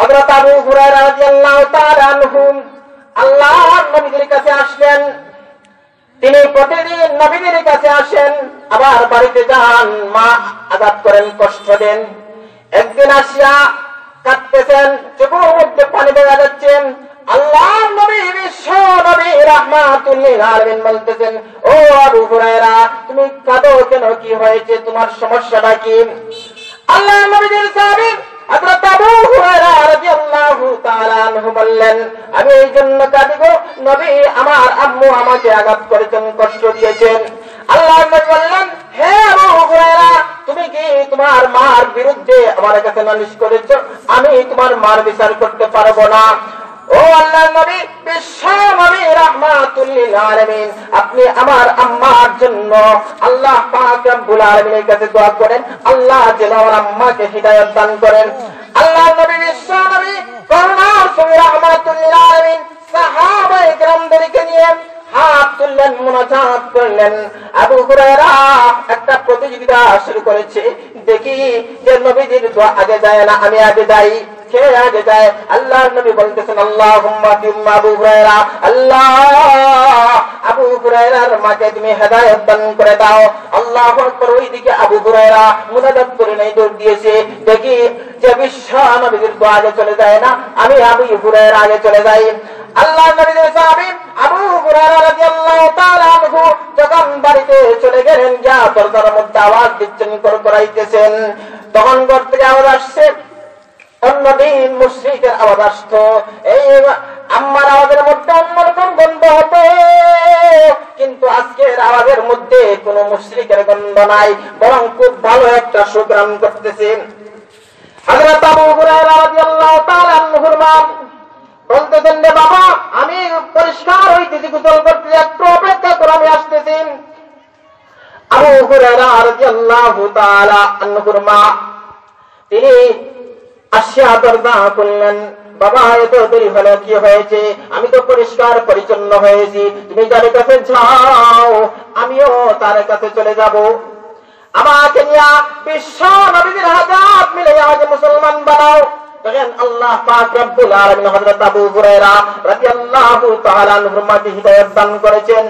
হযরত আবু হুরায়রা রাদিয়াল্লাহু তাআলা আনহু আল্লাহর নবীর কাছে আসলেন। তিনি প্রতিদিন নবীর কাছে আসেন, আবার বাড়িতে যান, মা আঘাত করেন, কষ্ট দেন। একদিন আসিয়া কাঁদতেছেন, চোখের মধ্যে পানি বের যাচ্ছে। আল্লাহর নবী বিশ্ব নবী রাহমাতুল লিল আলামিন বলতেছেন, ও আবু হুরায়রা, তুমি কাঁদো কেন? কি হয়েছে? তোমার সমস্যাটা কি? আল্লাহর নবীর সাহাবী হযরত আবু হুরায়রা রাদিয়াল্লাহু তাআলা আনহু বললেন, আমি এই জন্য কাঁদি গো, নবী আমার আম্মু আমাকে আঘাত করেছেন, কষ্ট দিয়েছেন। আল্লাহর নবী বললেন, হে আবু হুরায়রা, তুমি কি তোমার মার বিরুদ্ধে আমার কাছে নালিশ করেছো? আমি তোমার মার বিচার করতে পারবো না। ও আল্লাহর নবী বিশ্ব নবী রাহমাতুল লিল আলামিন, আপনি আমার আম্মার জন্য আল্লাহ পাক রব্বুল আলামিনের কাছে দোয়া করেন, আল্লাহ যেন আমার আম্মাকে হিদায়াত দান করেন। আল্লাহর নবী বিশ্ব নবী করুণার সঙ্গে রাহমাতুল লিল আলামিন সাহাবায়ে কেরামদেরকে নিয়ে হাত তুললেন, মুনাজাত করলেন। আবু হুরায়রা একটা প্রতিযোগিতা শুরু করেছে, দেখি যে নবীজির দোয়া আগে যায় না আমি আগে যাই, কে আগে যায়। আল্লাহর নবী বলতেছেন, আল্লাহুম্মা বিম্মা আবু হুরায়রা, আল্লাহ আবু হুরায়রার মাকে তুমি হেদায়েত দান করে দাও। আল্লাহু আকবার। ওইদিকে আবু হুরায়রা মুনাজাত করে নাই, দৌড় দিয়েছে। দেখি যে বিশ্ব নবীর দোয়া আগে চলে যায় না, আমি আবু হুরায়রা আগে চলে যাই। আল্লাহর নবীর সাহাবী আবু হুরায়রা রাদিয়াল্লাহু তাআলা আনহু যখন বাড়িতে চলে গেলেন, যা দরজার মধ্যে আওয়াজ দিচ্ছেন, করাইতেছেন, তখন ঘর থেকে আওয়াজ আসছে। অন্যদিন মুশরিকের আওয়াজ আসতো, এই আম্মার আওয়াজের মধ্যে অন্যরকম গন্ধ হতো, কিন্তু আজকের আওয়াজের মধ্যে কোন মুশরিকের গন্ধ নাই, বরং খুব ভালো একটা সুগ্রাম করতেছে। হযরত আবু হুরায়রা রাদিয়াল্লাহু তাআলা আনহুর মা বলতেছেন, রে বাবা, আমি পরিষ্কার হইতেছি, গোসল করতে, একটু অপেক্ষা করে আমি আসতেছি। আবু হুরায়রা রাদিয়াল্লাহু তাআলা আনহুর মা তিনি আসিয়া দরজা খুললেন, বাবা এত দেরি হলো, কি হয়েছে? আমি তো পরিষ্কার পরিচ্ছন্ন হয়েছি, তুমি যার কাছে যাও আমিও তার কাছে চলে যাব। আমাকে নিয়ে বিশ্ব নবীর হাজাত মিলে আমাকে মুসলমান বানাও। দেখেন আল্লাহ পাক রব্বুল আলামিন হযরত আবু হুরায়রা রাদিয়াল্লাহু তাআলা আনহুর মাকে হিদায়াত দান করেছেন।